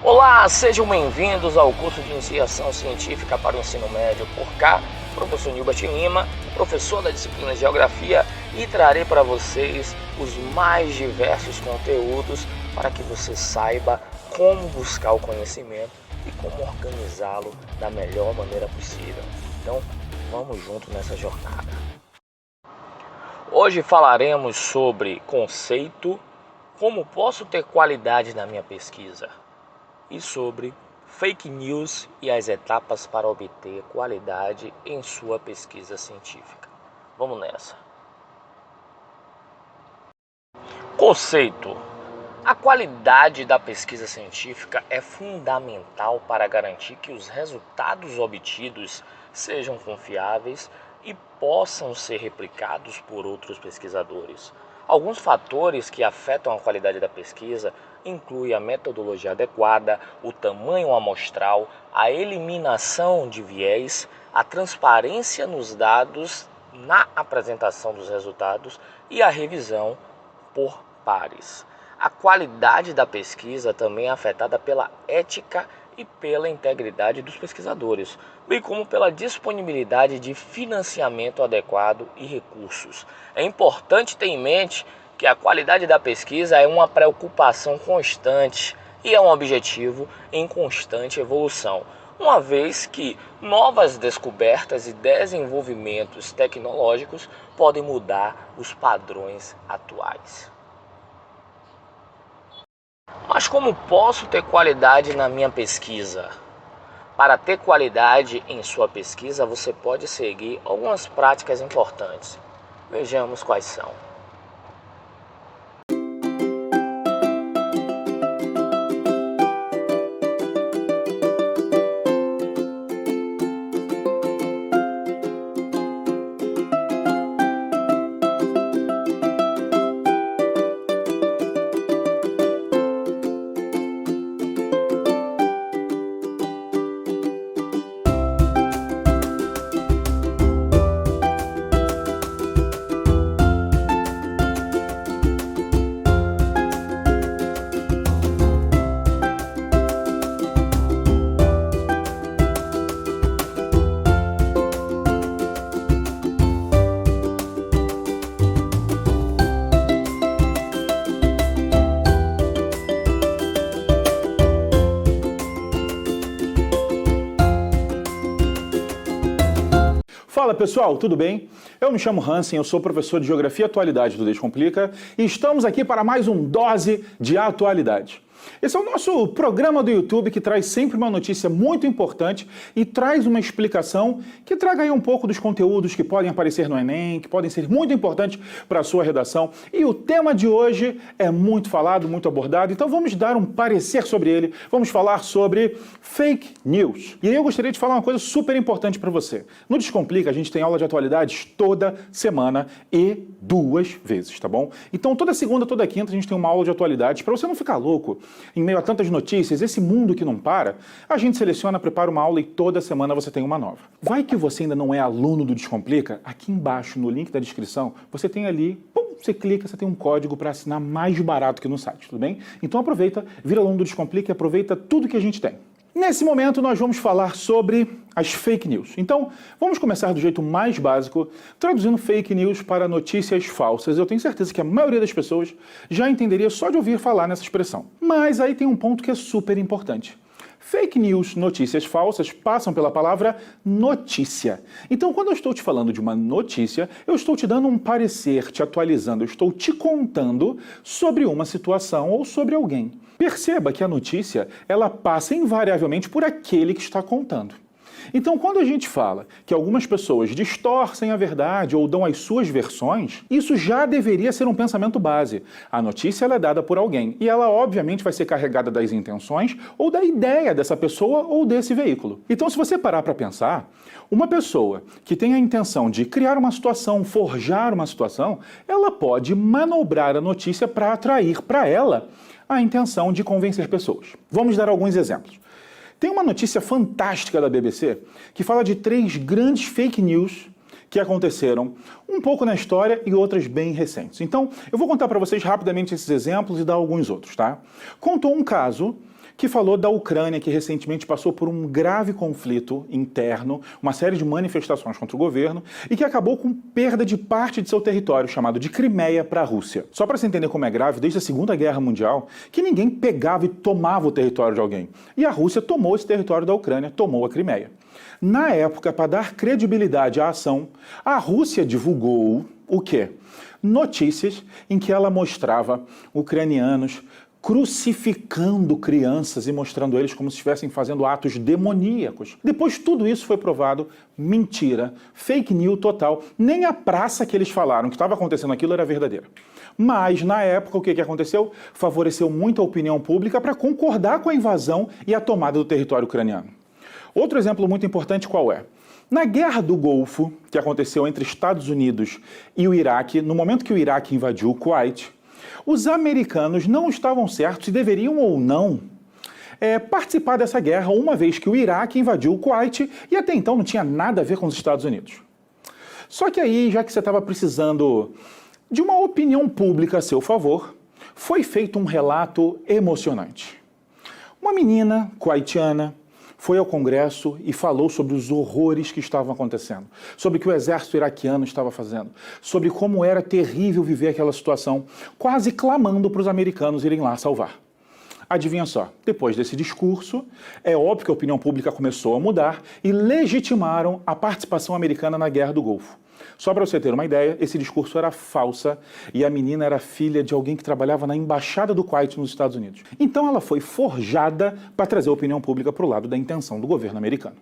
Olá, sejam bem-vindos ao curso de Iniciação Científica para o Ensino Médio por cá, professor Nilbert Lima, professor da disciplina de Geografia, e trarei para vocês os mais diversos conteúdos para que você saiba como buscar o conhecimento e como organizá-lo da melhor maneira possível. Então, vamos junto nessa jornada. Hoje falaremos sobre conceito, como posso ter qualidade na minha pesquisa, e sobre fake news e as etapas para obter qualidade em sua pesquisa científica. Vamos nessa. Conceito. A qualidade da pesquisa científica é fundamental para garantir que os resultados obtidos sejam confiáveis e possam ser replicados por outros pesquisadores. Alguns fatores que afetam a qualidade da pesquisa incluem a metodologia adequada, o tamanho amostral, a eliminação de viés, a transparência nos dados na apresentação dos resultados e a revisão por pares. A qualidade da pesquisa também é afetada pela ética e pela integridade dos pesquisadores, bem como pela disponibilidade de financiamento adequado e recursos. É importante ter em mente que a qualidade da pesquisa é uma preocupação constante e é um objetivo em constante evolução, uma vez que novas descobertas e desenvolvimentos tecnológicos podem mudar os padrões atuais. Mas como posso ter qualidade na minha pesquisa? Para ter qualidade em sua pesquisa, você pode seguir algumas práticas importantes. Vejamos quais são. Fala pessoal, tudo bem? Eu me chamo Hansen, eu sou professor de Geografia e Atualidade do Descomplica e estamos aqui para mais um Dose de Atualidade. Esse é o nosso programa do YouTube que traz sempre uma notícia muito importante e traz uma explicação que traga aí um pouco dos conteúdos que podem aparecer no Enem, que podem ser muito importantes para a sua redação. E o tema de hoje é muito falado, muito abordado, então vamos dar um parecer sobre ele, vamos falar sobre fake news. E aí eu gostaria de falar uma coisa super importante para você. No Descomplica a gente tem aula de atualidades toda semana e 2 vezes, tá bom? Então toda segunda, toda quinta a gente tem uma aula de atualidades para você não ficar louco. Em meio a tantas notícias, esse mundo que não para, a gente seleciona, prepara uma aula e toda semana você tem uma nova. Vai que você ainda não é aluno do Descomplica? Aqui embaixo, no link da descrição, você tem ali, pum, você clica, você tem um código para assinar mais barato que no site, tudo bem? Então aproveita, vira aluno do Descomplica e aproveita tudo que a gente tem. Nesse momento nós vamos falar sobre as fake news. Então, vamos começar do jeito mais básico, traduzindo fake news para notícias falsas. Eu tenho certeza que a maioria das pessoas já entenderia só de ouvir falar nessa expressão. Mas aí tem um ponto que é super importante. Fake news, notícias falsas, passam pela palavra notícia. Então, quando eu estou te falando de uma notícia, eu estou te dando um parecer, te atualizando, eu estou te contando sobre uma situação ou sobre alguém. Perceba que a notícia, ela passa invariavelmente por aquele que está contando. Então, quando a gente fala que algumas pessoas distorcem a verdade ou dão as suas versões, isso já deveria ser um pensamento base. A notícia ela é dada por alguém e ela, obviamente, vai ser carregada das intenções ou da ideia dessa pessoa ou desse veículo. Então, se você parar para pensar, uma pessoa que tem a intenção de criar uma situação, forjar uma situação, ela pode manobrar a notícia para atrair para ela a intenção de convencer pessoas. Vamos dar alguns exemplos. Tem uma notícia fantástica da BBC que fala de 3 grandes fake news que aconteceram um pouco na história e outras bem recentes. Então, eu vou contar para vocês rapidamente esses exemplos e dar alguns outros, tá? Contou um caso que falou da Ucrânia, que recentemente passou por um grave conflito interno, uma série de manifestações contra o governo, e que acabou com perda de parte de seu território, chamado de Crimeia, para a Rússia. Só para você entender como é grave, desde a Segunda Guerra Mundial, que ninguém pegava e tomava o território de alguém. E a Rússia tomou esse território da Ucrânia, tomou a Crimeia. Na época, para dar credibilidade à ação, a Rússia divulgou o quê? Notícias em que ela mostrava ucranianos crucificando crianças e mostrando eles como se estivessem fazendo atos demoníacos. Depois tudo isso foi provado mentira, fake news total. Nem a praça que eles falaram que estava acontecendo aquilo era verdadeira. Mas, na época, o que aconteceu? Favoreceu muito a opinião pública para concordar com a invasão e a tomada do território ucraniano. Outro exemplo muito importante qual é? Na Guerra do Golfo, que aconteceu entre Estados Unidos e o Iraque, no momento que o Iraque invadiu o Kuwait, os americanos não estavam certos se deveriam ou não participar dessa guerra, uma vez que o Iraque invadiu o Kuwait e até então não tinha nada a ver com os Estados Unidos. Só que aí, já que você estava precisando de uma opinião pública a seu favor, foi feito um relato emocionante. Uma menina kuwaitiana foi ao Congresso e falou sobre os horrores que estavam acontecendo, sobre o que o exército iraquiano estava fazendo, sobre como era terrível viver aquela situação, quase clamando para os americanos irem lá salvar. Adivinha só, depois desse discurso, é óbvio que a opinião pública começou a mudar e legitimaram a participação americana na Guerra do Golfo. Só para você ter uma ideia, esse discurso era falsa e a menina era filha de alguém que trabalhava na Embaixada do Kuwait nos Estados Unidos. Então ela foi forjada para trazer a opinião pública para o lado da intenção do governo americano.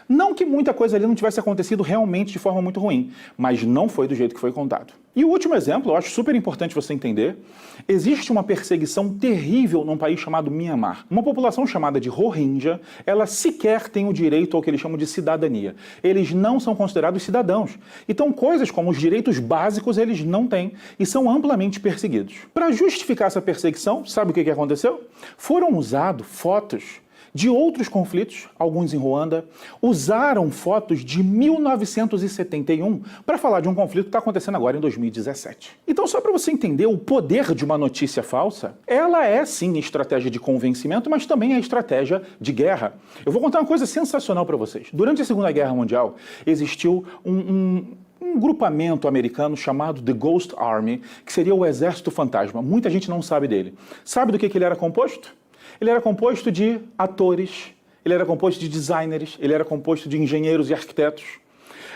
Não que muita coisa ali não tivesse acontecido realmente de forma muito ruim, mas não foi do jeito que foi contado. E o último exemplo, eu acho super importante você entender, existe uma perseguição terrível num país chamado Myanmar. Uma população chamada de Rohingya, ela sequer tem o direito ao que eles chamam de cidadania. Eles não são considerados cidadãos. Então coisas como os direitos básicos eles não têm e são amplamente perseguidos. Para justificar essa perseguição, sabe o que aconteceu? Foram usados fotos de outros conflitos, alguns em Ruanda, usaram fotos de 1971 para falar de um conflito que está acontecendo agora em 2017. Então, só para você entender o poder de uma notícia falsa, ela é sim estratégia de convencimento, mas também é estratégia de guerra. Eu vou contar uma coisa sensacional para vocês. Durante a Segunda Guerra Mundial, existiu um grupamento americano chamado The Ghost Army, que seria o Exército Fantasma. Muita gente não sabe dele. Sabe do que ele era composto? Ele era composto de atores, ele era composto de designers, ele era composto de engenheiros e arquitetos.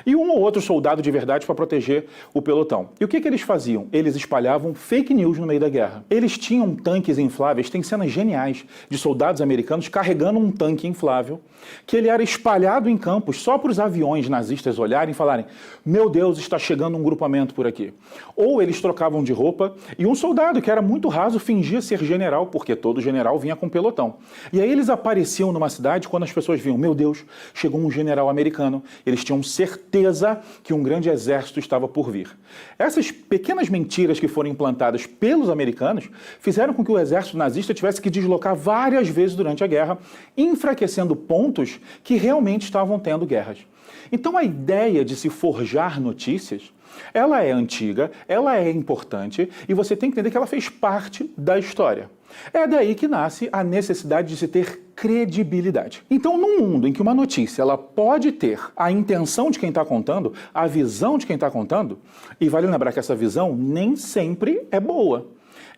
E um ou outro soldado de verdade para proteger o pelotão. E o que eles faziam? Eles espalhavam fake news no meio da guerra. Eles tinham tanques infláveis, tem cenas geniais de soldados americanos carregando um tanque inflável, que ele era espalhado em campos só para os aviões nazistas olharem e falarem: meu Deus, está chegando um grupamento por aqui. Ou eles trocavam de roupa e um soldado que era muito raso fingia ser general, porque todo general vinha com pelotão. E aí eles apareciam numa cidade quando as pessoas viam: meu Deus, chegou um general americano. Eles tinham certeza que um grande exército estava por vir. Essas pequenas mentiras que foram implantadas pelos americanos fizeram com que o exército nazista tivesse que deslocar várias vezes durante a guerra, enfraquecendo pontos que realmente estavam tendo guerras. Então a ideia de se forjar notícias, ela é antiga, ela é importante e você tem que entender que ela fez parte da história. É daí que nasce a necessidade de se ter credibilidade. Então, num mundo em que uma notícia ela pode ter a intenção de quem está contando, a visão de quem está contando, e vale lembrar que essa visão nem sempre é boa.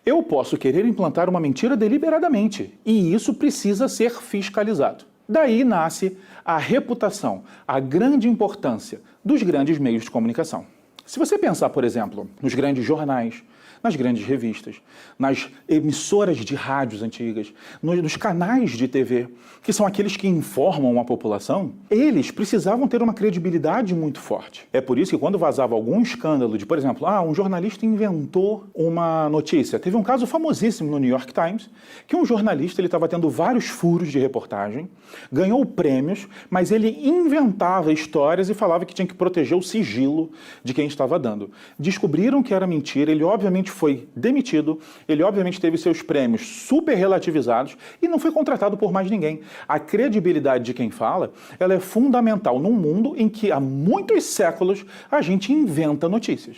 Eu posso querer implantar uma mentira deliberadamente, e isso precisa ser fiscalizado. Daí nasce a reputação, a grande importância dos grandes meios de comunicação. Se você pensar, por exemplo, nos grandes jornais, nas grandes revistas, nas emissoras de rádios antigas, nos canais de TV, que são aqueles que informam a população, eles precisavam ter uma credibilidade muito forte. É por isso que quando vazava algum escândalo de, por exemplo, um jornalista inventou uma notícia. Teve um caso famosíssimo no New York Times, que um jornalista estava tendo vários furos de reportagem, ganhou prêmios, mas ele inventava histórias e falava que tinha que proteger o sigilo de quem estava dando. Descobriram que era mentira, ele obviamente foi demitido, ele obviamente teve seus prêmios super relativizados e não foi contratado por mais ninguém. A credibilidade de quem fala, ela é fundamental num mundo em que há muitos séculos a gente inventa notícias.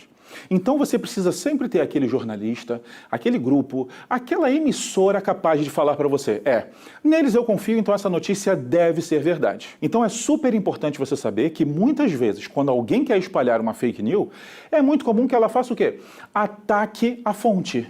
Então você precisa sempre ter aquele jornalista, aquele grupo, aquela emissora capaz de falar para você, neles eu confio, então essa notícia deve ser verdade. Então é super importante você saber que muitas vezes, quando alguém quer espalhar uma fake news, é muito comum que ela faça o quê? Ataque a fonte.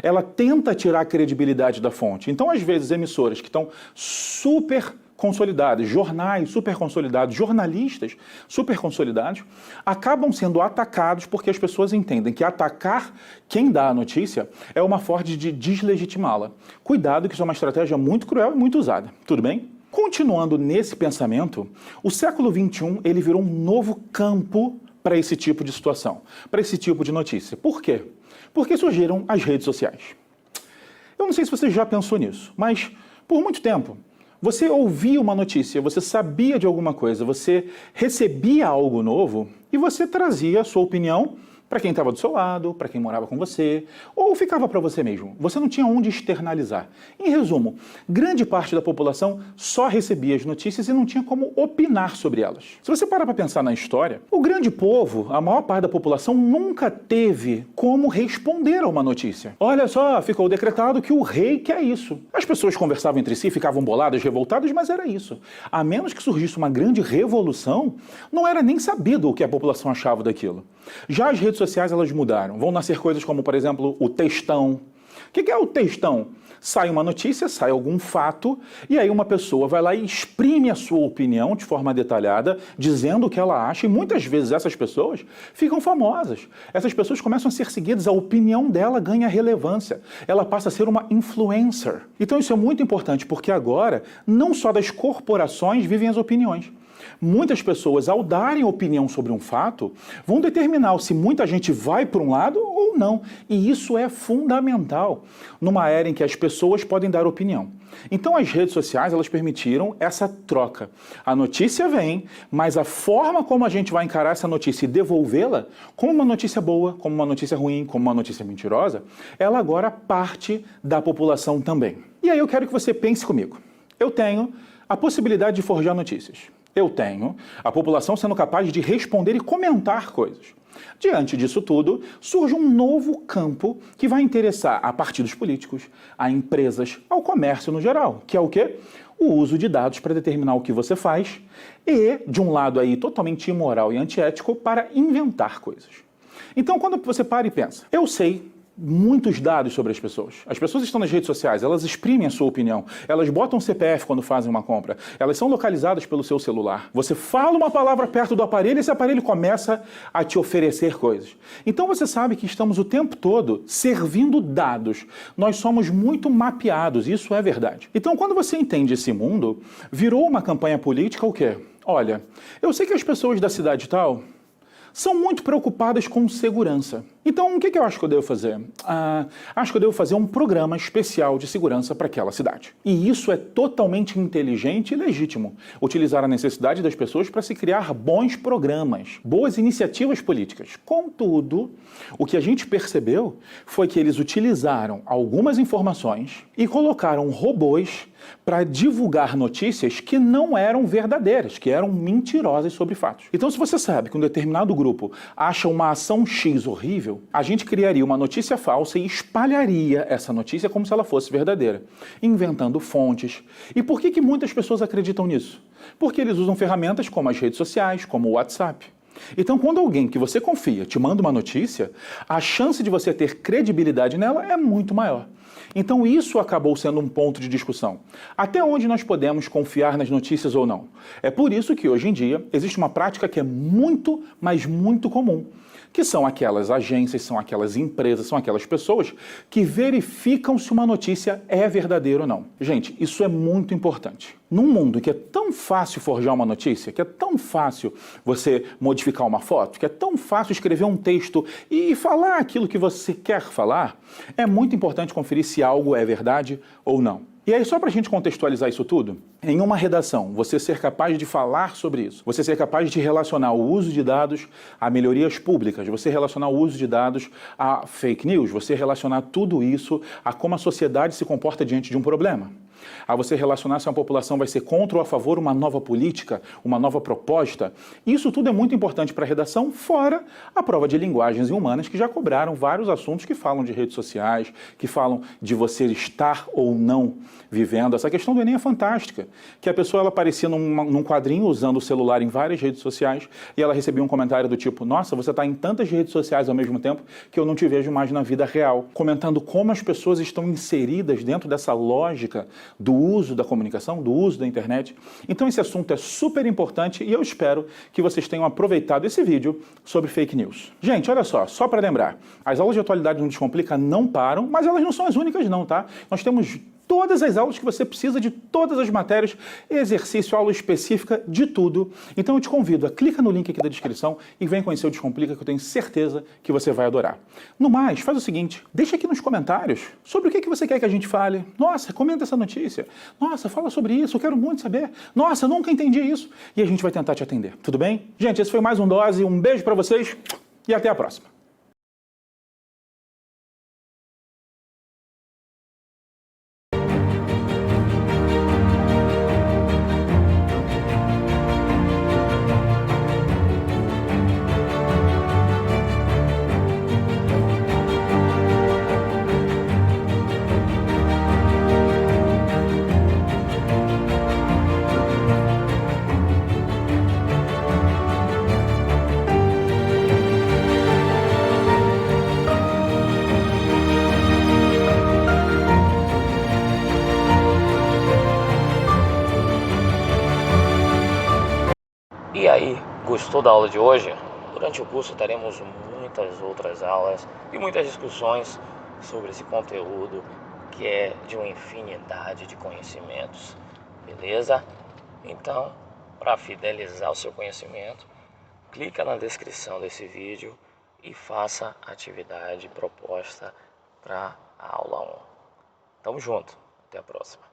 Ela tenta tirar a credibilidade da fonte. Então, às vezes, emissoras que estão super consolidadas, jornais super consolidados, jornalistas super consolidados, acabam sendo atacados porque as pessoas entendem que atacar quem dá a notícia é uma forma de deslegitimá-la. Cuidado, que isso é uma estratégia muito cruel e muito usada. Tudo bem? Continuando nesse pensamento, o século XXI ele virou um novo campo para esse tipo de situação, para esse tipo de notícia. Por quê? Porque surgiram as redes sociais. Eu não sei se você já pensou nisso, mas por muito tempo você ouvia uma notícia, você sabia de alguma coisa, você recebia algo novo e você trazia a sua opinião para quem estava do seu lado, para quem morava com você, ou ficava para você mesmo. Você não tinha onde externalizar. Em resumo, grande parte da população só recebia as notícias e não tinha como opinar sobre elas. Se você parar para pensar na história, o grande povo, a maior parte da população, nunca teve como responder a uma notícia. Olha só, ficou decretado que o rei quer isso. As pessoas conversavam entre si, ficavam boladas, revoltadas, mas era isso. A menos que surgisse uma grande revolução, não era nem sabido o que a população achava daquilo. Já as redes sociais, elas mudaram. Vão nascer coisas como, por exemplo, o textão. O que é o textão? Sai uma notícia, sai algum fato, e aí uma pessoa vai lá e exprime a sua opinião de forma detalhada, dizendo o que ela acha, e muitas vezes essas pessoas ficam famosas. Essas pessoas começam a ser seguidas, a opinião dela ganha relevância. Ela passa a ser uma influencer. Então isso é muito importante, porque agora, não só das corporações vivem as opiniões. Muitas pessoas, ao darem opinião sobre um fato, vão determinar se muita gente vai para um lado ou não. E isso é fundamental numa era em que as pessoas podem dar opinião. Então as redes sociais, elas permitiram essa troca. A notícia vem, mas a forma como a gente vai encarar essa notícia e devolvê-la, como uma notícia boa, como uma notícia ruim, como uma notícia mentirosa, ela agora parte da população também. E aí eu quero que você pense comigo. Eu tenho a possibilidade de forjar notícias. Eu tenho a população sendo capaz de responder e comentar coisas. Diante disso tudo, surge um novo campo que vai interessar a partidos políticos, a empresas, ao comércio no geral, que é o quê? O uso de dados para determinar o que você faz e, de um lado aí totalmente imoral e antiético, para inventar coisas. Então, quando você para e pensa, eu sei muitos dados sobre as pessoas. As pessoas estão nas redes sociais, elas exprimem a sua opinião, elas botam CPF quando fazem uma compra, elas são localizadas pelo seu celular. Você fala uma palavra perto do aparelho e esse aparelho começa a te oferecer coisas. Então você sabe que estamos o tempo todo servindo dados. Nós somos muito mapeados, isso é verdade. Então quando você entende esse mundo, virou uma campanha política o quê? Olha, eu sei que as pessoas da cidade tal são muito preocupadas com segurança. Então, o que eu acho que eu devo fazer? Acho que eu devo fazer um programa especial de segurança para aquela cidade. E isso é totalmente inteligente e legítimo. Utilizar a necessidade das pessoas para se criar bons programas, boas iniciativas políticas. Contudo, o que a gente percebeu foi que eles utilizaram algumas informações e colocaram robôs para divulgar notícias que não eram verdadeiras, que eram mentirosas sobre fatos. Então, se você sabe que um determinado grupo acha uma ação X horrível, a gente criaria uma notícia falsa e espalharia essa notícia como se ela fosse verdadeira, inventando fontes. E por que muitas pessoas acreditam nisso? Porque eles usam ferramentas como as redes sociais, como o WhatsApp. Então, quando alguém que você confia te manda uma notícia, a chance de você ter credibilidade nela é muito maior. Então isso acabou sendo um ponto de discussão. Até onde nós podemos confiar nas notícias ou não? É por isso que hoje em dia existe uma prática que é muito, mas muito comum, que são aquelas agências, são aquelas empresas, são aquelas pessoas que verificam se uma notícia é verdadeira ou não. Gente, isso é muito importante. Num mundo que é tão fácil forjar uma notícia, que é tão fácil você modificar uma foto, que é tão fácil escrever um texto e falar aquilo que você quer falar, é muito importante conferir se algo é verdade ou não. E aí, só para a gente contextualizar isso tudo, em uma redação, você ser capaz de falar sobre isso, você ser capaz de relacionar o uso de dados a melhorias públicas, você relacionar o uso de dados a fake news, você relacionar tudo isso a como a sociedade se comporta diante de um problema. a você relacionar se uma população vai ser contra ou a favor uma nova política, uma nova proposta. Isso tudo é muito importante para a redação, fora a prova de linguagens e humanas, que já cobraram vários assuntos que falam de redes sociais, que falam de você estar ou não vivendo. Essa questão do Enem é fantástica, que a pessoa ela aparecia num quadrinho usando o celular em várias redes sociais e ela recebia um comentário do tipo: nossa, você está em tantas redes sociais ao mesmo tempo que eu não te vejo mais na vida real, comentando como as pessoas estão inseridas dentro dessa lógica do uso da comunicação, do uso da internet. Então esse assunto é super importante e eu espero que vocês tenham aproveitado esse vídeo sobre fake news. Gente, olha só para lembrar, as aulas de atualidade no Descomplica não param, mas elas não são as únicas não, tá? Nós temos todas as aulas que você precisa de todas as matérias, exercício, aula específica, de tudo. Então eu te convido a clicar no link aqui da descrição e vem conhecer o Descomplica, que eu tenho certeza que você vai adorar. No mais, faz o seguinte, deixa aqui nos comentários sobre o que você quer que a gente fale. Nossa, comenta essa notícia. Nossa, fala sobre isso, eu quero muito saber. Nossa, eu nunca entendi isso. E a gente vai tentar te atender, tudo bem? Gente, esse foi mais um Dose, um beijo pra vocês e até a próxima. E aí, gostou da aula de hoje? Durante o curso teremos muitas outras aulas e muitas discussões sobre esse conteúdo que é de uma infinidade de conhecimentos, beleza? Então, para fidelizar o seu conhecimento, clica na descrição desse vídeo e faça a atividade proposta para a aula 1. Tamo junto, até a próxima.